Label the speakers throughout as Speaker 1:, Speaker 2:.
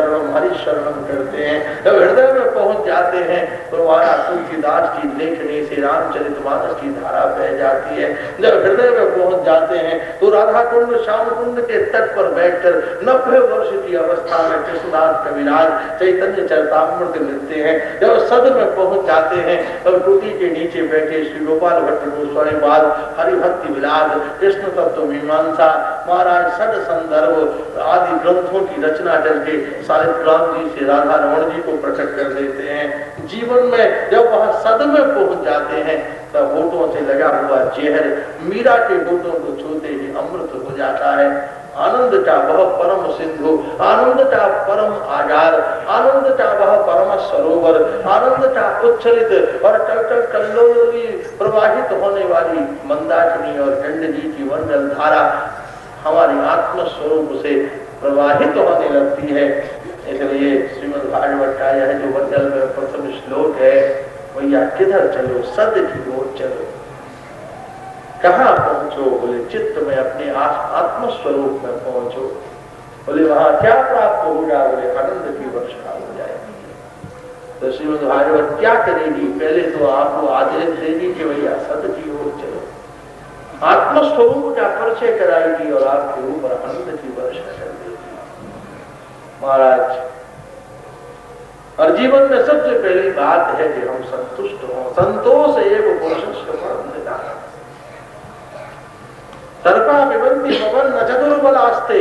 Speaker 1: शरणम हरि शरणम करते हैं, जब हृदय में पहुंच जाते हैं तो वहां तुलसीदास की लेखनी से रामचरितमानस की धारा बह जाती है। जब हृदय में पहुंच जाते हैं तो राधा कुंड श्याम कुंड के तट पर बैठकर 90 वर्ष की अवस्था में कृष्णदास कविराज चैतन्य चरितामृत मिलते हैं। जब सद में पहुंच जाते हैं तब टूटी के नीचे बैठे श्री गोपाल भट्ट गोस्वामी पाद हरिभक्ति विलास कृष्ण तत्व मीमांसा महाराज सद संदर्भ आदि ग्रंथों की रचना करके शालिग्राम जी से राधा रमण जी को प्रकट कर देते हैं। जीवन में जब वहां सद में पहुंच जाते हैं तब होठों से लगा हुआ जहर मीरा के होठों को छूते ही अमृत हो जाता है। आनंद का वह परम सिंधु, आनंद का परम आधार, आनंद का वह परम सरोवर, आनंद का उच्छलित और टल कल्लोली प्रवाहित होने वाली मंदाकिनी और गंडकी की वंदन धारा हमारी आत्म स्वरूप से प्रवाहित होने लगती है। इसलिए श्रीमद् भागवत का यह जो वचन में प्रथम श्लोक है, भैया किधर चलो, सद की ओर चलो। कहाँ पहुंचो? बोले चित्त में अपने आत्म स्वरूप में पहुंचो। बोले वहां क्या प्राप्त होगा? बोले आनंद की वर्षा हो जाएगी। तो श्रीमद् भागवत क्या करेगी? पहले तो आपको आदेश देगी कि भैया सद की ओर चलो, आत्मस्वरूप का परिचय कराएगी और आपके ऊपर आनंद की वर्षा कर देगी महाराज। और जीवन में सबसे पहली बात है कि हम संतुष्ट हों। संतोष एवं पुरुषस्य परम निधानम्। सर्पा विबंति पवन न चतुर्बलास्ते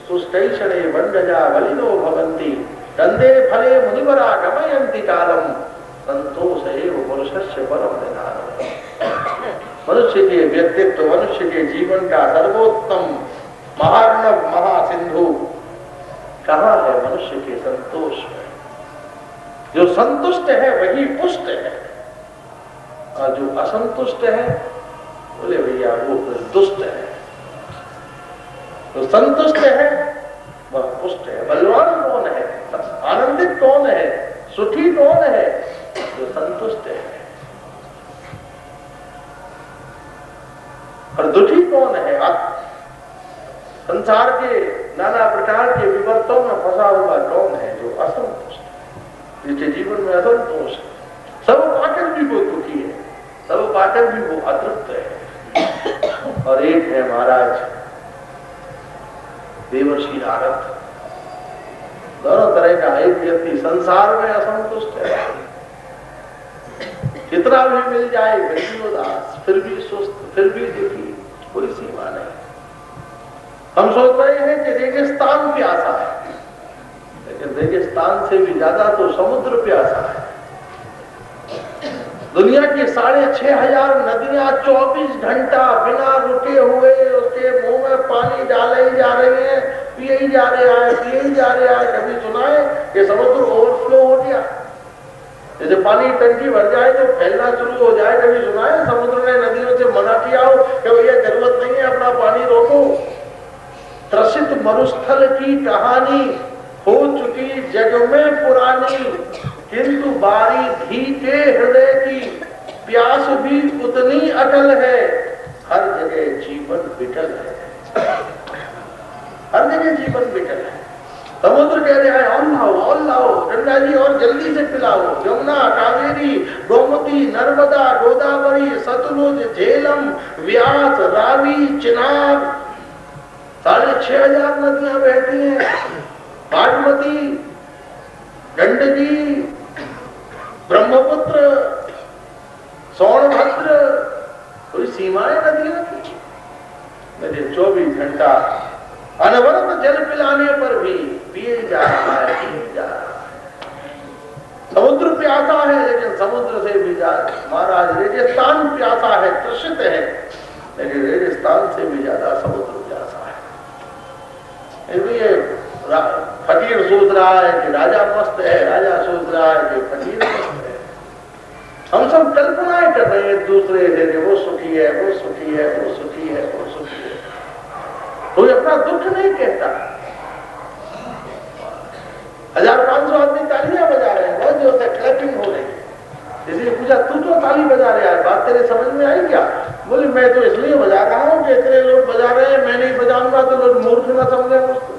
Speaker 1: सुष्टैषणे वंडजा बलिनो भवन्ति कंदे फले मुनिवरा गमयन्ति कालम संतोष एवं पुरुषस्य परम निधानम्। मनुष्य के व्यक्तित्व, मनुष्य के जीवन का सर्वोत्तम महार्णव महासिंधु कहाँ है? मनुष्य के संतोष में। जो संतुष्ट है वही पुष्ट है और जो असंतुष्ट है बोले भैया वो दुष्ट है। जो संतुष्ट है वह पुष्ट है। बलवान कौन है? आनंदित कौन है? सुखी कौन है? जो संतुष्ट है। और दुखी कौन है? संसार के नाना प्रकार के विवर्तों में फंसा हुआ कौन है? जो असंतुष्ट, जिसके जीवन में असंतोष है। सब पाकर भी वो दुखी है, सब पाकर भी वो अतृप्त है। और एक है महाराज देवर्षि नारद। दोनों तरह का एक व्यक्ति संसार में असंतुष्ट है, कितना भी मिल जाए फिर भी उदास, फिर भी सुस्त, फिर भी दुखी, कोई सीमा नहीं। हम सोच रहे हैं कि रेगिस्तान प्यासा है, लेकिन रेगिस्तान से भी ज्यादा तो समुद्र प्यासा है। दुनिया की 6500 नदियां 24 घंटा बिना रुके हुए उसके मुंह में पानी डाले ही जा रहे हैं, पिए ही जा रहे हैं, पिए ही जा रहे हैं। कभी सुना है कि समुद्र ओवरफ्लो हो गया? जैसे पानी टंकी भर जाए तो फैलना शुरू हो जाए। कभी सुना है समुद्र ने नदियों से मना किया हो कि भैया जरूरत नहीं है, अपना पानी रोको? त्रसित मरुस्थल की कहानी हो चुकी जग में पुरानी, किंतु बारी धी के हृदय की प्यास भी उतनी अटल है। हर जगह जीवन विकल है, हर जगह जीवन विकल है। समुद्र कह रहा है और लाओ गंगा जी और जल्दी से पिलाओ। यमुना, कावेरी, गोमती, नर्मदा, गोदावरी, सतलुज, झेलम, व्यास, रावी, चिनाब, 6500 नदियां बहती हैं। बागमती, गंडकी, ब्रह्मपुत्र, सोनभद्र, कोई सीमाएं नदियों की? मेरे 24 घंटा अनवरत जल पिलाने पर भी पिए जा रहा है, पिए जा रहा है। समुद्र प्यासा है लेकिन समुद्र से भी ज्यादा महाराज रेगिस्तान प्यासा है, त्रसित है, लेकिन रेगिस्तान से भी ज्यादा समुद्र प्यासा है। इसलिए फकीर सोच रहा है कि राजा मस्त है, राजा सोच रहा है कि फकीर मस्त है। हम सब कल्पनाएं कर रहे हैं एक दूसरे से कि वो सुखी है, वो सुखी है, वो सुखी है, वो सुखी है। कोई अपना दुख नहीं कहता। 1500 आदमी तालियां बजा रहे हैं, बहुत जोर से क्लैपिंग हो रही है। इसलिए पूछा तू तो ताली बजा रहा है, बात तेरे समझ में आई क्या? बोले मैं तो इसलिए बजा रहा हूँ कि इतने लोग बजा रहे हैं, मैं नहीं बजाऊंगा तो लोग मूर्ख न समझे मुझको।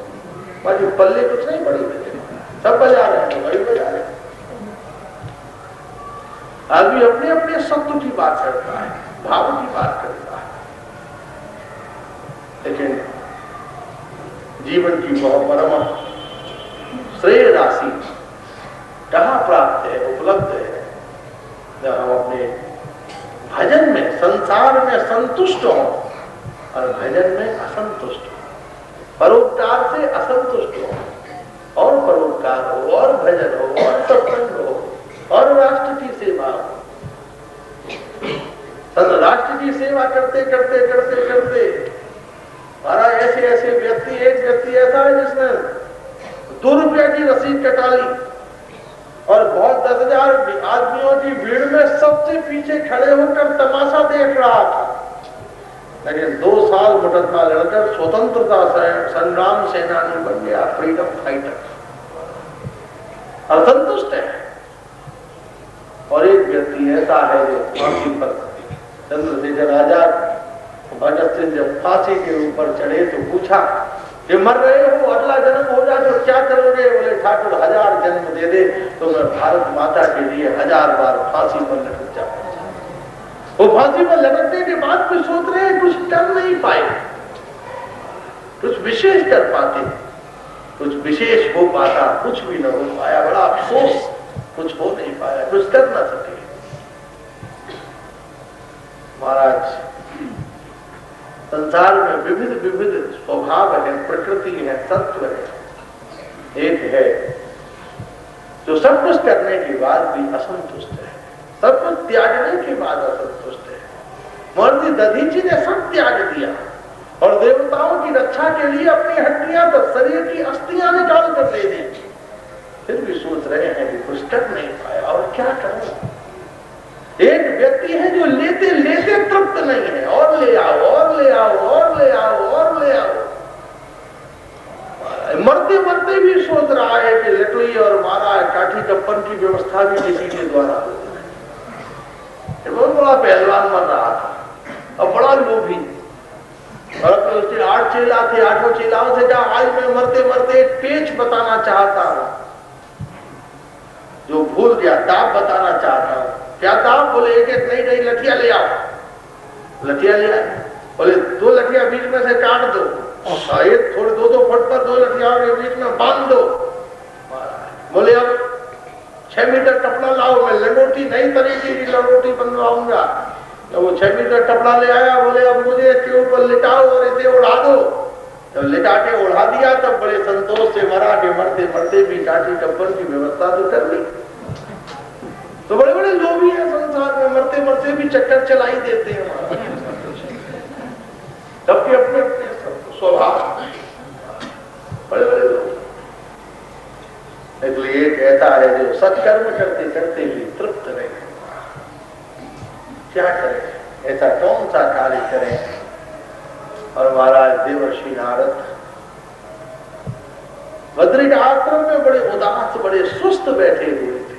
Speaker 1: बाकी पल्ले कुछ नहीं पड़ी। सब बजा रहे हैं तो वही बजा रहे हैं। आदमी अपने अपने सत्व की बात करता है, भाव की बात करता है, लेकिन जीवन की बहुत परम श्रेय राशि कहाँ प्राप्त है, उपलब्ध है, जब हम अपने भजन में, संसार में संतुष्ट हो और भजन में असंतुष्ट हो, परोपकार से असंतुष्ट हो और परोपकार हो और भजन हो और सत्संग हो और राष्ट्र की सेवा हो। राष्ट्र की सेवा करते करते करते करते हमारा ऐसे ऐसे व्यक्ति, एक व्यक्ति ऐसा है जिसने 2 रुपया की रसीद कटा ली और बहुत 10,000 आदमियों की भीड़ में सबसे पीछे खड़े होकर तमाशा देख रहा था, लेकिन 2 साल मुकदमा लड़कर स्वतंत्रता संग्राम सेनानी बन गया, फ्रीडम फाइटर, असंतुष्ट है। और एक व्यक्ति ऐसा है जो फांसी पर, चंद्रशेखर आजाद भगत सिंह जब फांसी के ऊपर चढ़े तो पूछा कि मर रहे हो, अगला जन्म हो जाए तो क्या करोगे? बोले ठाकुर 1000 जन्म दे दे तो मैं भारत माता के लिए 1000 बार फांसी पर लटक जाऊं। वो फांसी पर लटकने के बाद भी सोच रहे हैं कुछ कर नहीं पाए, कुछ विशेष कर पाते, कुछ विशेष हो पाता, कुछ भी न हो पाया, बड़ा अफसोस, कुछ हो नहीं पाया, कुछ कर ना सके। महाराज, संसार में विविध विविध स्वभाव है, प्रकृति है, तत्व है। एक है जो सब कुछ करने के बाद भी असंतुष्ट है, सब कुछ त्यागने के बाद असंतुष्ट है। महर्षि दधीची ने सब त्याग दिया और देवताओं की रक्षा के लिए अपनी हड्डियां तो शरीर की अस्थियां निकाल कर दे दी, फिर भी सोच रहे हैं कि कुछ कर नहीं पाया और क्या करूं। एक व्यक्ति है जो लेते लेते तृप्त नहीं है, और ले आओ और ले आओ और ले आओ और ले आओ, मरते मरते भी सोच रहा है कि लकड़ी और मारा काठी कप्पन की व्यवस्था भी किसी के द्वारा हो। बहुत बड़ा पहलवान बन रहा था और बड़ा लोभी, और उसके 8 चेला थे, 8 चेलाओं से कहा आज मैं मरते मरते एक पेच बताना चाहता हूं, जो भूल गया, दाब बताना चाहता हूं। क्या दाब? बोले एक एक नहीं लठिया ले आओ। लठिया ले आए, बोले 2 लठिया बीच में से काट दो, एक थोड़े 2-2 फुट पर 2 लठिया के बीच में बांध दो। बोले अब 6 मीटर कपड़ा लाओ, मैं लंगोटी नई तरीके की लंगोटी बनवाऊंगा। तो वो 6 मीटर कपड़ा ले आया, बोले अब मुझे इसके ऊपर लिटाओ और इसे उड़ा दो। जब लिटा के उड़ा दिया तब बड़े संतोष से मरा के मरते मरते भी काठी कब्बर की व्यवस्था तो कर ली। तो बड़े बड़े लोग हैं संसार में, मरते मरते भी चक्कर चला ही देते हैं सबके अपने अपने स्वभाव, बड़े बड़े लोग। इसलिए एक ऐसा है जो सत्कर्म करते करते भी तृप्त नहीं, क्या करें, ऐसा कौन सा कार्य करें। और महाराज देवर्षि नारद बद्रिक आश्रम में बड़े उदास, बड़े सुस्त बैठे हुए थे।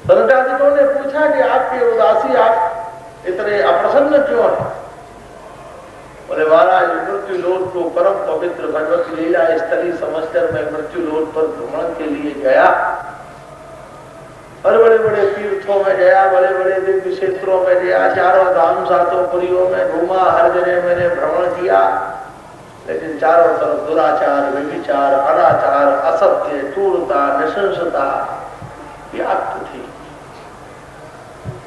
Speaker 1: सनकादिकों ने पूछा कि आपकी उदासी, आप इतने अप्रसन्न क्यों हैं? बोले महाराज मृत्यु लोक को परम पवित्र भगवत लीला स्थली समझकर मैं मृत्यु लोक पर भ्रमण के लिए गया, और बड़े बड़े तीर्थों में गया, बड़े बड़े दिव्य क्षेत्रों में गया, 4 धाम 7 पुरियों में घूमा, हर जगह मैंने भ्रमण किया, लेकिन चारों तरफ दुराचार, व्यभिचार, अनाचार, असत्य, क्रूरता, नृशंसता व्याप्त थी।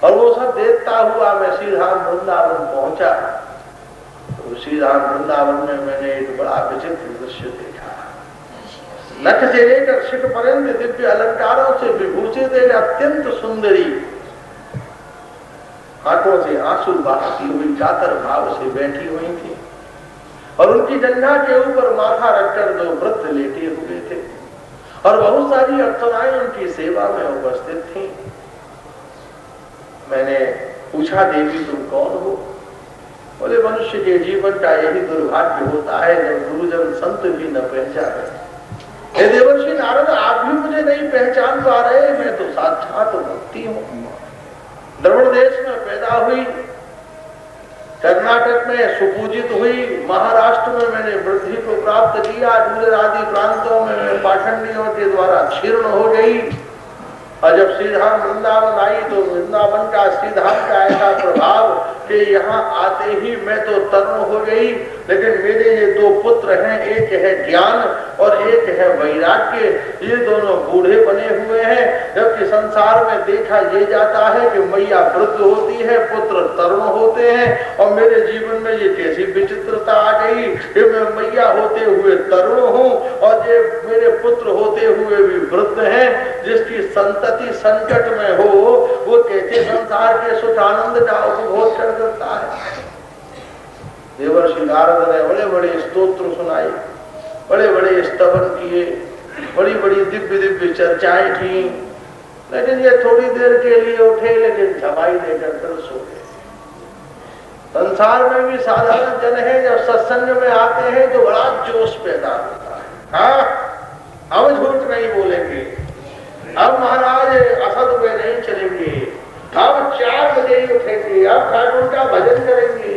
Speaker 1: और वो सब देखता हुआ मैं श्रीधाम वृंदावन पहुंचा। तो श्रीधाम वृंदावन में मैंने एक बड़ा विचित्र दृश्य देखा। नख से लेकर शिख पर्यंत दिव्य अलंकारों से विभूषित एक अत्यंत सुंदरी, आंखों से आंसू बहाती हुई कातर भाव से बैठी हुई थी, और उनकी जंघा के ऊपर माथा रखकर 2 वृद्ध लेटे हुए थे, और बहुत सारी अप्सराएं उनकी सेवा में उपस्थित थीं। मैंने पूछा, देवी तुम कौन हो? बोले मनुष्य के जीवन का यही दुर्भाग्य होता है जब गुरुजन संत भी न पहचाने। हे देवर्षि नारद, आप भी मुझे नहीं पहचान पा रहे, मैं तो साक्षात भक्ति हूँ। द्रविड़ देश में पैदा हुई कर्नाटक में सुपूजित हुई, महाराष्ट्र में मैंने वृद्धि को प्राप्त किया, दूसरे आदि प्रांतों में मैं पाखंडियों के द्वारा क्षीर्ण हो गई। और जब श्रीधाम वृंदावन आई तो वृंदावन का श्रीधाम का ऐसा प्रभाव कि यहाँ आते ही मैं तो तरुण हो गई। लेकिन मेरे ये दो पुत्र हैं, एक है ज्ञान और एक है वैराग्य, ये दोनों बूढ़े बने हुए हैं। जबकि संसार में देखा ये जाता है कि मैया वृद्ध होती है, पुत्र तरुण होते हैं। और मेरे जीवन में ये कैसी विचित्रता आ गई कि मैं मैया होते हुए तरुण हूँ और ये मेरे पुत्र होते हुए भी वृद्ध हैं। जिसकी संतति संकट में हो वो कैसे संसार के सुख आनंद का उपभोग कर सकता है। देवर्षि नारद ने बड़े बड़े स्तोत्र सुनाए, बड़े बड़े स्तवन किए, बड़ी बड़ी दिव्य दिव्य चर्चाएं की। लेकिन ये थोड़ी देर के लिए उठे, लेकिन झमाई देकर फिर सो गए। संसार में भी साधारण जन है, जब सत्संग में आते हैं तो बड़ा जोश पैदा होता है। हाँ, हम झूठ नहीं बोलेंगे, अब महाराज असद में नहीं चलेंगे, अब 4 बजे ही उठेंगे, अब ठाकुर का भजन करेंगे।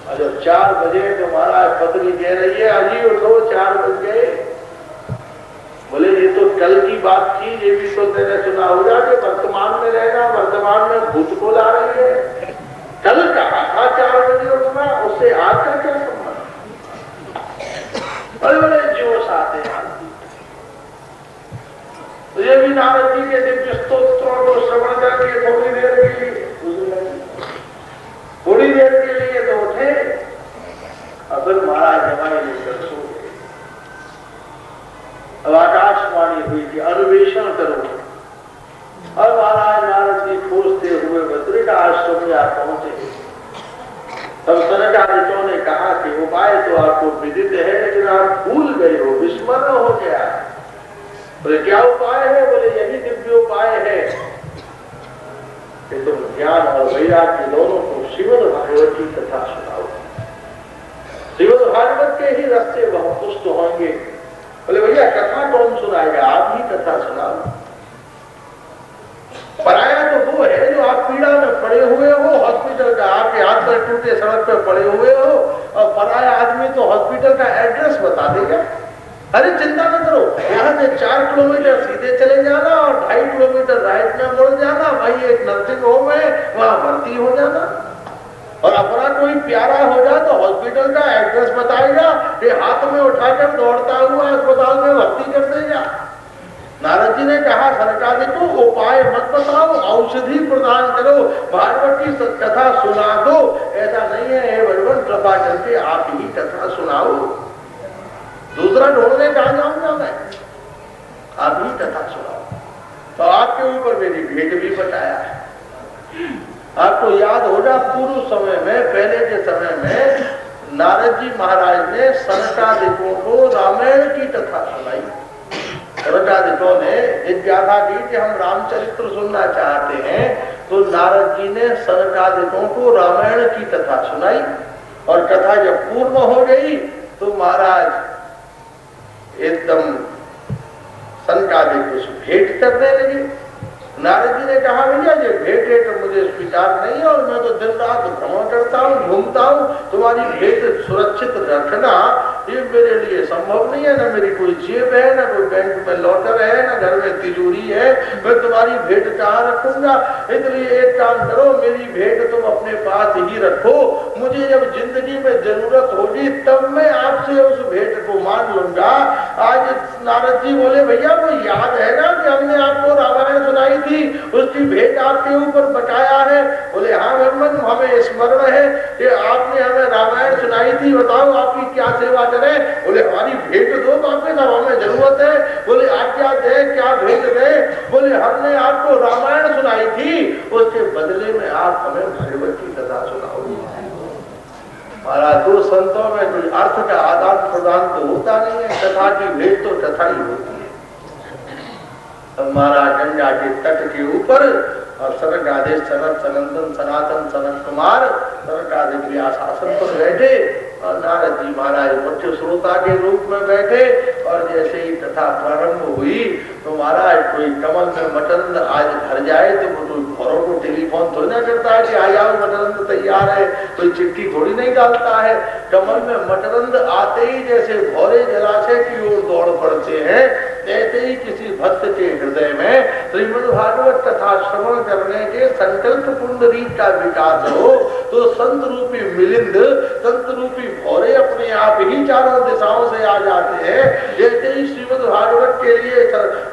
Speaker 1: और जब 4 बजे तो महाराज पत्नी कह रही है अजी उठो, 4 बज गए। बोले ये तो कल की बात थी, ये भी तो तेरे सुना होगा कि वर्तमान में रहना, वर्तमान में भूत को ला रही है। कल कहा था 4 बजे उठना, उससे आज का क्या संबंध। बड़े बड़े जोश आते हैं। तो ये भी नारद जी के दिव्य स्तोत्रों को श्रवण करके थोड़ी देर के लिए तो उठे, और फिर महाराज जमाई लेकर सो गए। अब आकाशवाणी हुई कि अन्वेषण करो। और महाराज नारद जी खोजते हुए बद्रिका आश्रम में पहुंचे। तब सनकादिकों ने कहा कि उपाय तो आपको विदित है, लेकिन आप भूल गए हो, विस्मरण हो गया। बोले क्या उपाय है? बोले यही दिव्य उपाय है कि तुम ज्ञान और वैराग्य दोनों को श्रीमद् भागवत की कथा सुनाओ। श्रीमद् भागवत के ही रस से वह पुष्ट होंगे। बोले भैया कथा कौन सुनाएगा, आप ही कथा सुनाओ। पराया तो वो है जो आप पीड़ा में पड़े हुए हो, हॉस्पिटल का आपके हाथ पर टूटे सड़क पर पड़े हुए हो, और पराया आदमी तो हॉस्पिटल का एड्रेस बता देगा। अरे चिंता न करो, यहाँ से 4 किलोमीटर सीधे चले जाना और 2.5 किलोमीटर राइट में मुड़ जाना, वही एक नर्सिंग होम है, वहाँ भर्ती हो जाना। और अपना कोई प्यारा हो जाए तो हॉस्पिटल का एड्रेस बताएगा, ये हाथ में उठाकर दौड़ता हुआ अस्पताल में भर्ती कर देगा। नारद जी ने कहा सरकार को उपाय मत बताओ, औषधि प्रदान करो, भागवत की कथा सुना दो। ऐसा नहीं है भगवान कृपा करके आप ही कथा सुनाओ, दूसरा ढूंढने कहा जाऊंगा मैं, आप ही कथा सुनाओ। तो आपके ऊपर मेरी भेंट भी बताया है। आपको याद होगा पूर्व समय में, पहले के समय में नारद जी महाराज ने सनकादिकों को रामायण की कथा सुनाई। सनकादिकों ने जिज्ञासा की कि हम रामचरित्र सुनना चाहते हैं, तो नारद जी ने सनकादिकों को रामायण की कथा सुनाई। और कथा जब पूर्ण हो गई तो महाराज एकदम सनकादिक कुछ भेंट करने लगे। नारद जी ने कहा भैया ये भेंट है तो मुझे स्वीकार नहीं है, और मैं तो दिन रात भ्रमण करता हूँ, घूमता हूँ, तुम्हारी भेंट सुरक्षित रखना ये मेरे लिए संभव नहीं है। न मेरी कोई जेब है, न कोई बैंक में लॉकर है, न घर में तिजोरी है, मैं तुम्हारी भेंट कहाँ रखूंगा। इसलिए एक काम करो, मेरी भेंट तुम अपने पास ही रखो, मुझे जब जिंदगी में जरूरत होगी तब मैं आपसे उस भेंट को मान लूंगा। आज नारद जी बोले भैया वो याद है ना कि हमने आपको रामायण सुनाई थी, उसकी भेंट आपके ऊपर बकाया है। बोले हाँ भगवान हमें स्मरण है कि आपने हमें रामायण सुनाई थी, बताओ आपकी क्या सेवा करें। बोले हमारी भेंट दो वापिस, अब हमें जरूरत है। बोले आज्ञा दे, क्या भेंट दे। बोले हमने आपको रामायण सुनाई थी, उसके बदले में आप हमें भागवत की कथा सुनाओ। महाराज दो संतों में कोई अर्थ का आदान प्रदान तो होता नहीं है, कथा की भेंट तो कथा ही होती है। महाराज गंगा के तट के ऊपर और सनक आदेश सनत सनंदन सनातन सनत कुमार सनक आदेश व्यासासन पर बैठे, और नारद जी महाराज मुख्य श्रोता के रूप में बैठे। और जैसे ही कथा प्रारंभ हुई तो महाराज कोई कमल में मटन आज भर जाए तो वो तो घरों को टेलीफोन थोड़ी ना करता है कि आ जाओ मटन तैयार है, कोई चिट्ठी थोड़ी नहीं डालता है। कमल में मटन आते ही जैसे भौरे जलाशय की ओर दौड़ पड़ते हैं, ऐसे ही किसी भक्त के हृदय में श्रीमद् भागवत कथा श्रवण करने के संकल्प पुंडरी का विकास हो तो संत रूपी मिलिंद, संत रूपी भौरे अपने आप ही चारों दिशाओं से आ जाते हैं। जैसे ही श्रीमद् भागवत के लिए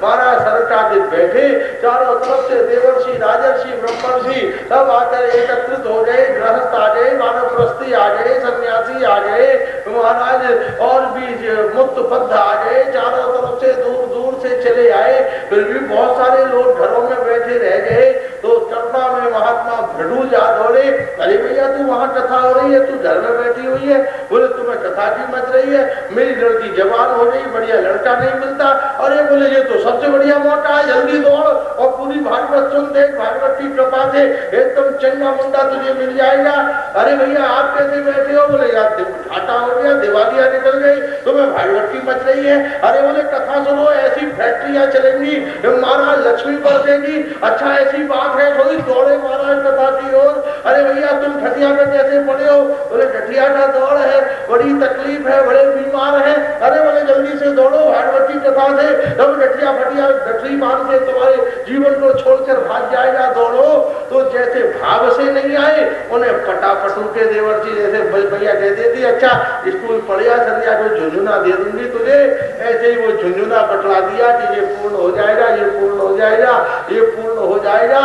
Speaker 1: महाराज सरकादित बैठे, चारों तरफ से देवर्षि, राजर्षि, ब्रह्मर्षि सब आकर एकत्रित हो गए, गृहस्थ आ गए, वानप्रस्थी आ गए, सन्यासी आ गए, महाराज और भी मुक्त बद्ध आ गए, चारों तरफ से दूर दूर से चले आए। फिर भी बहुत सारे लोग घरों में बैठे रह गए तो कथा में महात्मा भृडू जा दौड़े, अरे भैया तू वहां कथा हो रही है, तू घर में बैठी हुई है। बोले तुम्हें कथा की मच रही है, मेरी लड़की जवान हो गई, बढ़िया लड़का नहीं मिलता। अरे बोले ये तो सबसे बढ़िया मौका है, जल्दी दौड़ और पूरी भागवत सुन दे, भागवत की कृपा से एकदम चंगा मुंडा तुझे मिल जाएगा। अरे भैया आप कैसे बैठे हो? बोले यार घाटा हो गया, दिवालियां निकल गई, तुम्हें भागवत की मच रही है। अरे बोले कथा सुनो, ऐसी फैक्ट्रियां चलेंगी, महाराज लक्ष्मी बरसेगी। अच्छा ऐसी बात है, थोड़ी दौड़े महाराज कथा की ओर। अरे भैया तुम खटिया में कैसे पड़े हो? बोले खटिया का दौड़ है, बड़ी तकलीफ है, बड़े बीमार है। अरे बोले जल्दी से दौड़ो भागवत की कथा से, तब गठिया फटिया गठरी मान के तुम्हारे जीवन को छोड़कर भाग जाएगा, दौड़ो। तो जैसे भाव से नहीं आए, उन्हें फटाफटू के देवर्षि जैसे भैया कह देती अच्छा स्कूल पढ़िया सरिया को झुंझुना दे दूंगी तुझे, ऐसे ही वो झुंझुना बटला दिया कि ये पूर्ण हो जाएगा, ये पूर्ण हो जाएगा, ये पूर्ण हो जाएगा।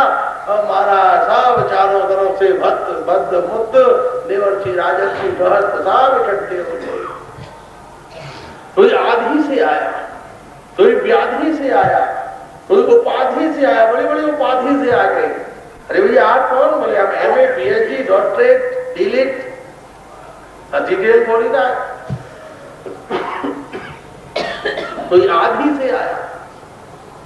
Speaker 1: हमारा सब चारों तरफ से भक्त बद्ध मुक्त देवर्षि राजर्षि गृहस्थ सब इकट्ठे हो गए। कोई आधी से आया, कोई व्याधि से आया, कोई उपाधि से आया, बड़ी बड़ी उपाधि से आ गए। अरे भैया आप कौन? बोले हम MA PhD doctorate DLitt detail थोड़ी ना। कोई आधी से आया,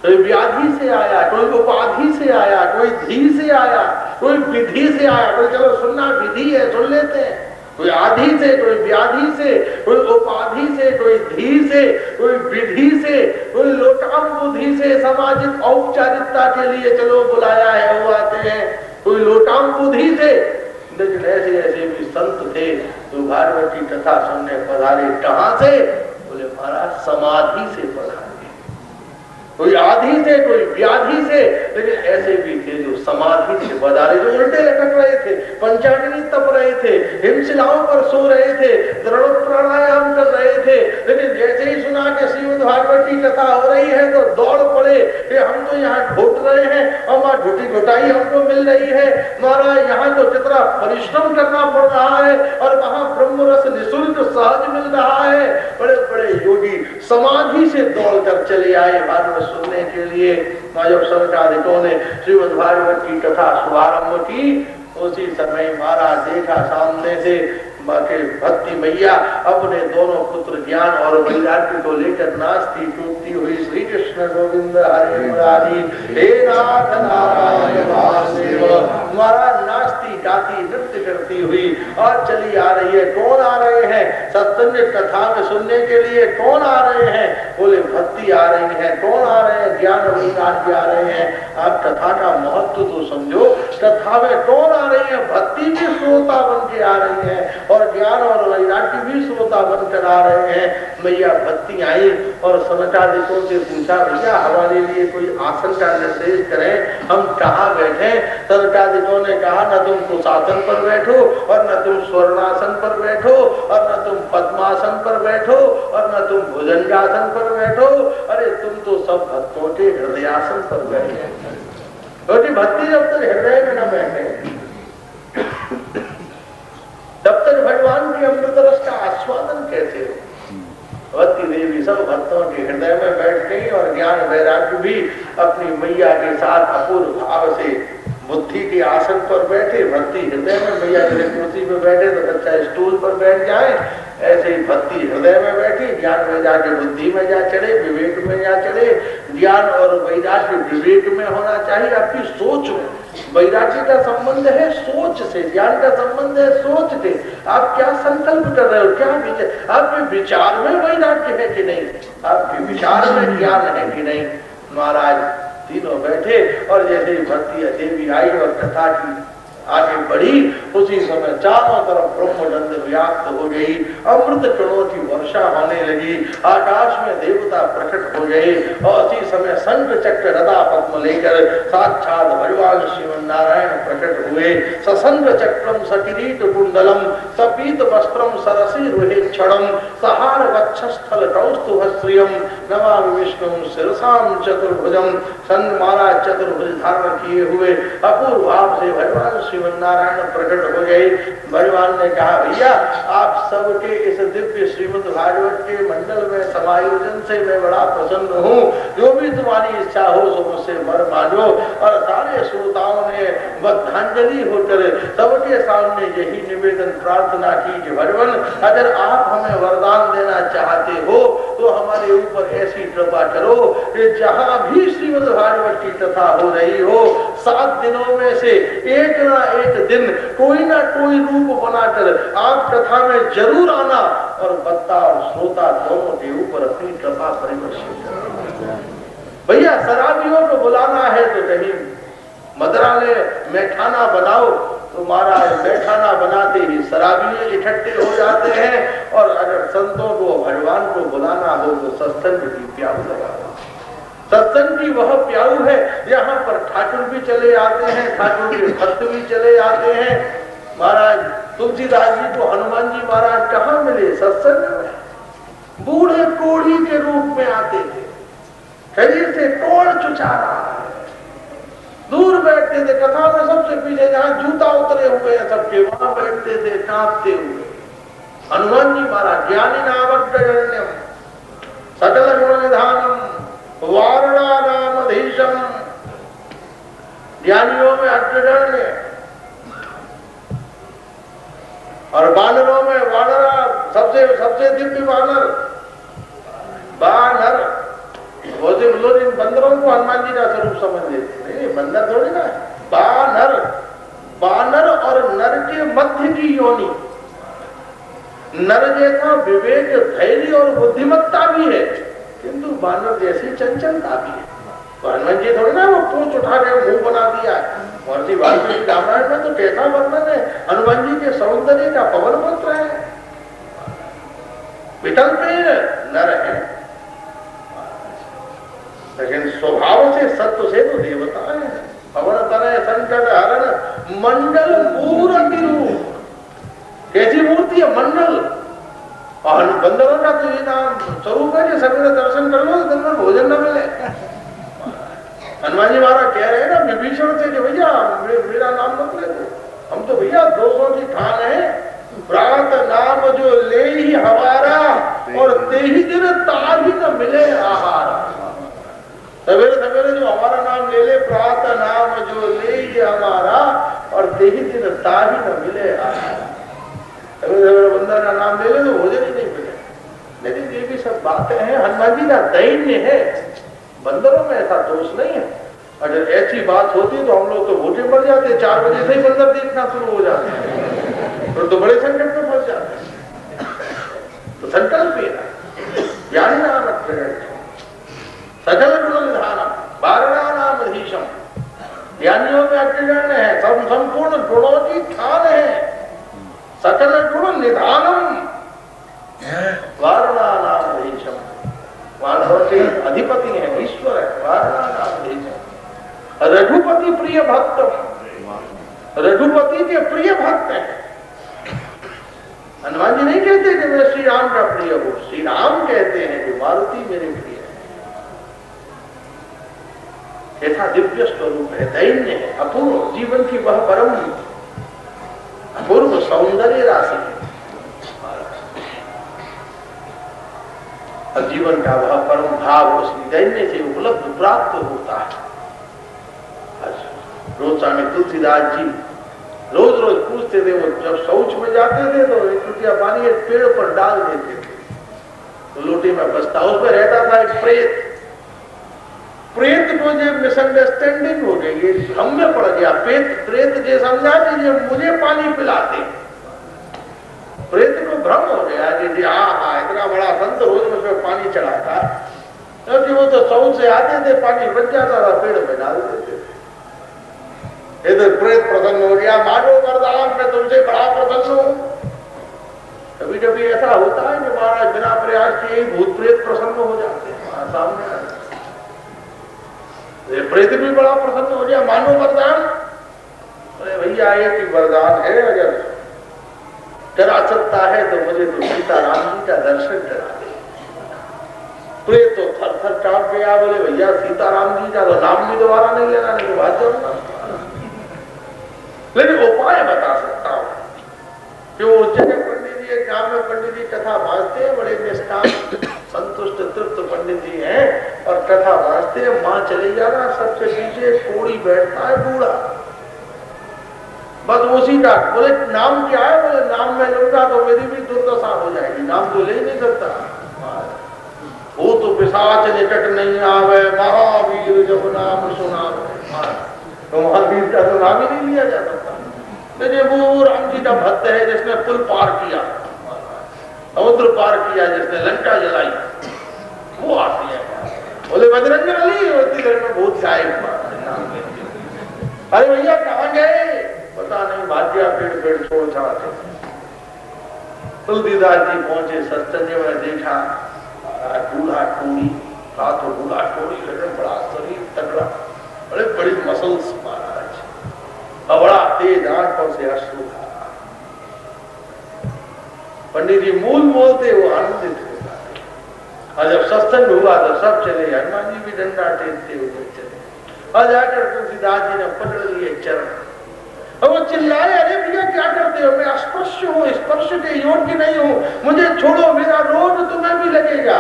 Speaker 1: कोई व्याधि से आया, कोई उपाधि से आया, कोई धी से आया, कोई विधि से आया। कोई चलो सुनना विधि है सुन लेते हैं। कोई आधि से, कोई व्याधि से, कोई उपाधि से, कोई धी से, कोई विधि से, कोई लोकाम बुद्धि से, सामाजिक औपचारिकता के लिए चलो बुलाया है वो आते हैं। कोई लोकाम बुद्धि से, लेकिन ऐसे ऐसे भी संत थे जो भागवत की कथा सुनने पधारे। कहां से? बोले महाराज समाधि से पधारे। कोई आधि से, कोई व्याधि से, लेकिन ऐसे भी थे जो समाधि से पधारे, जो उल्टे लटक रहे थे, पंचाग्नि तप रहे थे, हिमशिलाओं पर सो रहे थे, दृढ़ प्राणायाम कर रहे थे, लेकिन जैसे ही सुना कि श्रीमद् भागवत की कथा हो रही है तो दौड़ पड़े कि हम तो यहाँ घुट रहे हैं और वहां घुटी घुटाई हमको मिल रही है। महाराज यहाँ तो कितना परिश्रम करना पड़ रहा है और वहां ब्रह्म रस निःशुल्क सहज मिल रहा है। बड़े बड़े योगी समाधि से दौड़कर चले आए भागवत सुनने के लिए। जब संकादिकों ने श्रीमद् भागवत की कथा शुभारंभ की, उसी समय महाराज देखा सामने से भक्ति मैया अपने दोनों पुत्र ज्ञान और वैराग्य को लेकर नाचती कूदती हुई श्री कृष्ण गोविंद हरे मुरारी हे नाथ नारायण वासुदेव, महाराज नाचती गाती नृत्य करती हुई और चली आ रही है। कौन आ रहे हैं? सत्संग कथा में सुनने के लिए कौन आ रहे हैं? बोले भक्ति आ रही है। कौन आ रहे हैं? ज्ञान वैराग्य आ रहे हैं। आप कथा का महत्व तो समझो, कथा में कौन आ रही है? भक्ति भी श्रोता बन के आ रही है और ज्ञान और वैराग्य भी श्रोता बनकर आ रहे हैं। मैया भक्ति आई और सनकादिकों से पूछा भैया हमारे लिए कोई आसन का निर्देश करें, हम कहाँ बैठे? सनकादिकों ने कहा न तुम कुशासन पर बैठो और न तुम स्वर्णासन पर बैठो और न तुम पद्मासन पर बैठो और न तुम भुजंगासन पर बैठो। अरे तुम तो सब भक्तों के हृदयासन पर बैठे। क्योंकि भक्ति जब तक हृदय में न बैठे तब तक भगवान के अमृत रस का आस्वादन कैसे हो? भक्ति देवी सब भक्तों के हृदय में बैठ गई और ज्ञान वैराग्य भी अपनी मैया के साथ अपूर्व भाव से बुद्धि के आसन पर बैठे। भक्ति हृदय में, मैया जैसे कुर्सी पे बैठे तो बच्चा स्टूल पर बैठ जाए, ऐसे ही भक्ति हृदय में बैठी, ज्ञान वैराग्य बुद्धि में जा चढ़े, विवेक में जा चढ़े। ज्ञान और वैराग्य विवेक में होना चाहिए, आपकी सोच में। वैराग्य का संबंध है सोच से, ज्ञान का संबंध है सोच से। आप क्या संकल्प कर रहे हो, क्या विचार? आपके विचार में वैराग्य है कि नहीं? आपके विचार में ज्ञान है कि नहीं? महाराज तीनों बैठे और जैसे ही भरती देवी आई और कथा की आगे बढ़ी, उसी समय चारों तरफ ब्रह्मनंद व्याप्त हो गई, अमृत कणों की वर्षा होने लगी, आकाश में देवता प्रकट हो गए और उसी समय शंख चक्र गदा पद्म लेकर साक्षात भगवान श्रीमन नारायण प्रकट हुए। सशंख चक्रम सकिरीट कुंडलम सपीत वस्त्रम सरसी रुहेक्षणम सहार वक्षस्थल कौस्तुभश्रियम नमामि विष्णुम शिरसाम चतुर्भुजम। संत महाराज चतुर्भुज धारण किए हुए अपूर्व भाव से भगवान श्रीमन नारायण प्रकट हो गए। भगवान ने कहा, भैया आप सबके इस दिव्य श्रीमद् भागवत के मंडल में समायोजन से मैं बड़ा प्रसन्न हूँ, जो भी तुम्हारी इच्छा हो सो मुझसे वर मांगो। और सारे श्रोताओं ने बद्धांजलि होकर सबके सामने यही निवेदन प्रार्थना की कि भगवान अगर आप हमें वरदान देना चाहते हो तो हमारे ऊपर ऐसी कृपा करो कि जहाँ भी श्रीमद् भागवत की कथा हो रही हो 7 दिनों में से एक ना एक दिन कोई ना कोई रूप बनाकर आप कथा में जरूर आना और वक्ता और श्रोता दोनों के ऊपर अपनी कृपा परिवर्तित करना। भैया शराबियों को बुलाना है तो कहीं मदरालय में खाना बनाओ, तो महाराज मैखाना बनाते ही शराबी इकट्ठे हो जाते हैं। और अगर संतों को भगवान को बुलाना हो तो सत्संग की प्याऊ लगाओ। सत्संग की वह प्याऊ है, यहाँ पर ठाकुर भी चले आते हैं, ठाकुर के भक्त भी चले आते हैं। महाराज तुलसीदास जी को हनुमान जी महाराज कहाँ मिले? सत्संग में। बूढ़े कोढ़ी के रूप में आते थे, शरीर से कोढ़ चुचा रहा है, दूर बैठते थे, कथा में सबसे पीछे जहाँ जूता उतरे हुए हैं सबके वहां बैठते थे कांपते हुए। हनुमान जी महाराज ज्ञानी नामग्रगण्यम सकल गुण निधानम वारणानामधीशम, ज्ञानियों में अग्रगण्य और वानरों में वानरा सबसे दिव्य वानर बानर। वो लोग इन बंदरों को हनुमान जी का स्वरूप समझ लेते, नहीं बंदर थोड़ी ना, बानर। बानर और नर के मध्य की योनि, नर जैसा विवेक धैर्य और बुद्धिमत्ता भी है किंतु बानर जैसी चंचलता भी है। तो हनुमान जी थोड़ी ना वो पूंछ उठा के मुंह बना दिया। महर्षि वाल्मीकि रामायण में तो कैसा वर्णन है हनुमान जी के सौंदर्य का, पवन पुत्र है, विठल पे नर है, लेकिन स्वभाव से सत्व से तो देवता है। पवन तनय संकट हरण मंडल मूर्ति रूप, कैसी मूर्ति है? मंडल। और बंदरों का तो ये नाम स्वरूप है कि सवेरे दर्शन कर लो दिन में भोजन न मिले। हनुमान जी महाराज कह रहे हैं ना विभीषण से कि भैया मेरा नाम मत ले दो, हम तो भैया 200 की ठान है, प्रात नाम जो ले ही हमारा और ते ही दिन ताही न मिले आहारा। सवेरे सवेरे जो हमारा नाम ले ले, प्रात नाम जो ले ही हमारा और ते ही दिन ताही न मिले आहारा। सवेरे सवेरे बंदर का नाम ले ले तो भोजन ही नहीं मिले। लेकिन ये भी सब बातें हैं, हनुमान जी का दैन्य है, बंदरों में ऐसा दोष नहीं है। अगर ऐसी बात होती तो हम लोग तो भूखे पड़ जाते, 4 बजे से ही बंदर देखना शुरू हो जाते हैं, तो बड़े संकट में फंस जाते हैं। तो संकल्प ही है ज्ञानी नाम सकल गुण निधानम वारणानामधीशम, ज्ञानियों में अग्रगण्य है, संपूर्ण गुणों की खान है। सकल गुण निधानम वारणानामधीशम, वानरों के अधिपति है, ईश्वर है, वारणानामधीशम। रघुपति प्रिय भक्त, रघुपति के प्रिय भक्त है। हनुमान जी नहीं कहते कि मैं श्री राम का प्रिय हूं, श्री राम कहते हैं कि मारुति मेरे प्रिय है। ऐसा दिव्य स्वरूप है, दैन्य है, अपूर्व जीवन की वह परम अपूर्व सौंदर्य राशि है। और जीवन का वह परम भाव उसकी दैन्य से उपलब्ध प्राप्त होता है। रोज स्वामी तुलसीदास जी रोज रोज पूछते थे, वो जब शौच में जाते थे तो 1 रुपया पानी एक पेड़ पर डाल देते थे तो लोटे में बसता, उसमें रहता था एक प्रेत। प्रेत को जो मिसअंडरस्टैंडिंग हो गई, ये हम में पड़ गया। प्रेत जो समझा कि ये मुझे पानी पिलाते, प्रेत को भ्रम हो गया कि हाँ इतना बड़ा संत रोज मुझे पानी चढ़ाता। क्योंकि वो तो सौ से आते थे, पानी बच जाता था, पेड़ में डाल देते थे। इधर प्रेत प्रसन्न हो गया, मानो वरदान मैं तुमसे बड़ा प्रसन्न हूं। कभी कभी ऐसा होता है कि महाराज बिना प्रयास किए भूत प्रेत प्रसन्न हो जाते हैं, सामने आ जाते। प्रेत भी बड़ा प्रसन्न हो गया, मानो वरदान। अरे भैया एक ही वरदान है, अगर करा सकता है तो मुझे तो सीताराम जी का दर्शन करा दे। प्रेत तो थर थर कांप गया, बोले भैया सीताराम जी का तो नाम भी दोबारा नहीं लेना, नहीं तो बात जाऊंगा। लेकिन उपाय बता सकता हूं कि वो जगह पंडित जी, एक गांव में पंडित जी कथा बांधते हैं, बड़े निष्काम संतुष्ट तृप्त पंडित जी हैं, और कथा बांधते हैं। मां चली जाना, सबसे पीछे कोड़ी बैठता है बूढ़ा, बस उसी का। बोले नाम क्या है? बोले नाम में लूंगा तो मेरी भी दुर्दशा हो जाएगी, नाम तो ले ही नहीं सकता। वो तो पिशाच निकट नहीं आवे, महावीर जब नाम सुना, तो महावीर का तो नाम ही नहीं लिया जा सकता। देखिए वो राम जी का भक्त है जिसने पुल पार किया, समुद्र पार किया, जिसने लंका जलाई, वो आती है। बोले बजरंग बली, उसी घर में भूत जाए। अरे भैया कहाँ गए? पता नहीं, भाग्या पेड़ पेड़ छोड़ जाते। तुलसीदास जी पहुंचे सत्संग में, देखा बूढ़ा टोरी, तो बूढ़ा टोरी लगे, बड़ा शरीर तगड़ा, बड़े बड़ी मसल्स महाराज, और बड़ा तेज आंखों से अश्रु था। पंडित जी मूल बोलते वो आनंदित हो जाते, और जब सत्संग हुआ तो सब चले, हनुमान जी भी डंडा टेकते हुए चले, और जाकर तुलसीदास जी ने पकड़ लिए चरण, और वो चिल्लाए, अरे भैया क्या करते हो? मैं अस्पृश्य हूँ, स्पर्श के योग्य नहीं हूँ, मुझे छोड़ो, मेरा रोग तुम्हें भी लगेगा।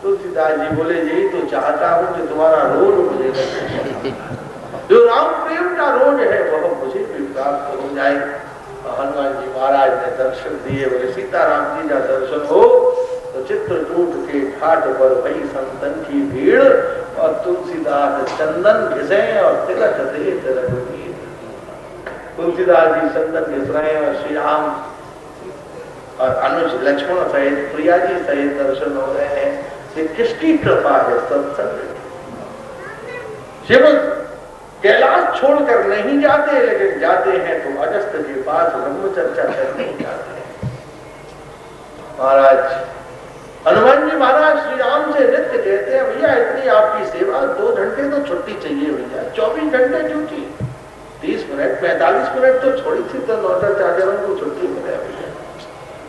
Speaker 1: तुलसीदास जी बोले, यही तो चाहता हूँ कि तुम्हारा रोग मुझे लगे, जो राम प्रेम का रोग है वह मुझे भी प्राप्त हो जाए। हनुमान जी महाराज ने दर्शन दिए, बोले सीताराम जी का दर्शन हो तो चित्रकूट के घाट पर वही संतन की भीड़, और तुलसीदास चंदन घिसे और तिलक दे तिलक दी। तुलसीदास जी चंदन घिस रहे हैं, और श्री राम और अनुज लक्ष्मण सहित प्रिया जी सहित दर्शन हो रहे हैं। ये किसकी कृपा है? सत्संग। शिव कैलाश छोड़कर नहीं जाते, लेकिन जाते हैं तो अगस्त के पास ब्रह्म चर्चा करने जाते हैं। महाराज हनुमान जी महाराज श्री राम से नित्य कहते हैं, भैया इतनी आपकी सेवा, 2 घंटे तो छुट्टी चाहिए भैया, 24 घंटे ड्यूटी, 30 मिनट 45 मिनट तो छोड़ी थी, तो नौकर चाकरों को छुट्टी मिले भैया,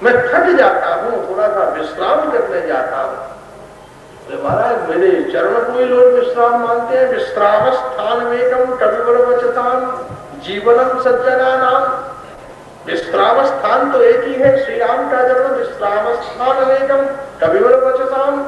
Speaker 1: मैं थक जाता हूँ, थोड़ा सा विश्राम करने जाता हूँ। महाराज मेरे चरण को ही लोग विश्राम मानते हैं। विश्राम स्थान में कविवर वचताम जीवनम सज्जना नाम। विश्राम स्थान तो एक ही है, श्री राम का चरण। विश्राम स्थान में कविवर वचताम,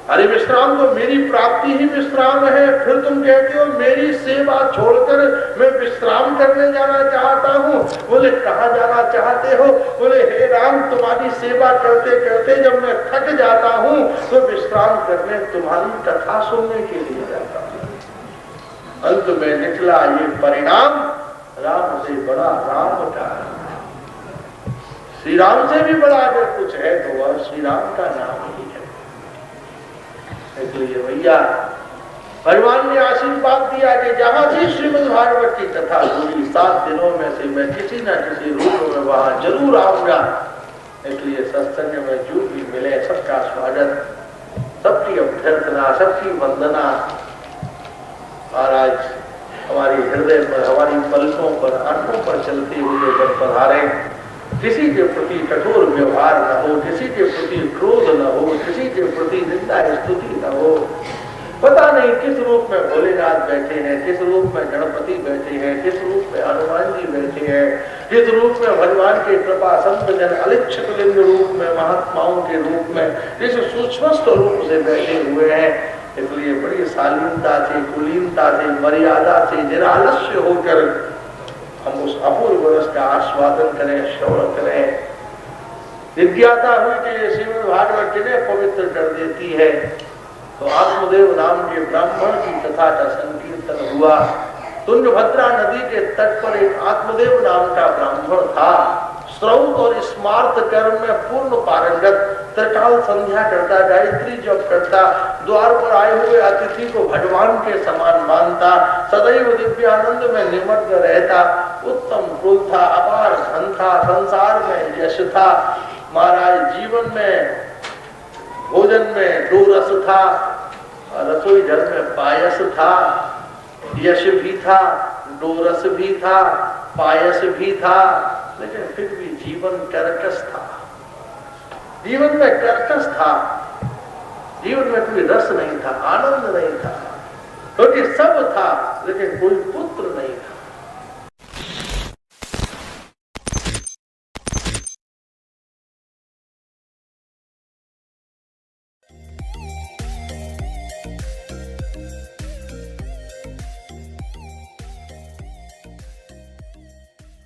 Speaker 1: अरे विश्राम तो मेरी प्राप्ति ही विश्राम है, फिर तुम कहते हो मेरी सेवा छोड़कर मैं विश्राम करने जाना चाहता हूँ। बोले कहाँ जाना चाहते हो? बोले हे राम, तुम्हारी सेवा करते करते जब मैं थक जाता हूँ तो विश्राम करने तुम्हारी कथा सुनने के लिए जाता हूँ। अंत में निकला ये परिणाम, राम से बड़ा राम का, श्री राम से भी बड़ा अगर कुछ है तो वह श्री राम का नाम ही है। इसलिए भैया भगवान ने आशीर्वाद दिया कि जहां भी श्रीमद् भागवत की कथा हुई 7 दिनों में से मैं किसी न किसी रूप में वहां जरूर आऊंगा। इसलिए सत्संग में जो भी मिले सबका स्वागत, सबकी अभ्यर्थना, सबकी वंदना। महाराज हमारी हृदय पर, हमारी पलकों पर, आंखों पर चलते हुए जब पधारे, किसी के प्रति कठोर व्यवहार न हो, किसी के प्रति क्रोध न हो, किसी के प्रति निंदा स्तुति न हो। पता नहीं किस रूप में भोलेनाथ बैठे हैं, किस रूप में गणपति बैठे हैं, किस रूप में हनुमान जी बैठे हैं, किस रूप में भगवान के कृपा संत जन अलिच्छित लिंग रूप में, महात्माओं के रूप में, इस सूक्ष्म स्वरूप से बैठे हुए हैं। इसलिए बड़ी शालीनता से, कुलीनता से, मर्यादा से, निरालस्य होकर हम उस अपूर्व रस का आस्वादन करें, श्रवण करें। जिज्ञासा हुई कि श्रीमद् भागवत किन्हें पवित्र कर देती है, तो आत्मदेव नाम के ब्राह्मण की कथा का संकीर्तन हुआ। तुंगभद्रा नदी के तट पर एक आत्मदेव नाम का ब्राह्मण था, श्रौत और स्मार्त कर्म में पूर्ण पारंगत, त्रिकाल संध्या करता, गायत्री जप करता, द्वार पर आए हुए अतिथि को भगवान के समान मानता, सदैव दिव्यानंद में निमग्न रहता, उत्तम क्रोध था, अपार धन था, संसार में यश था, महाराज जीवन में भोजन में 2 रस था, रसोई घर में पायस था, यश भी था, 2 रस भी था, पायस भी था, लेकिन फिर भी जीवन कर्कश था। जीवन में कर्कश था, जीवन में कोई रस नहीं था, आनंद नहीं था, क्योंकि सब था लेकिन कोई पुत्र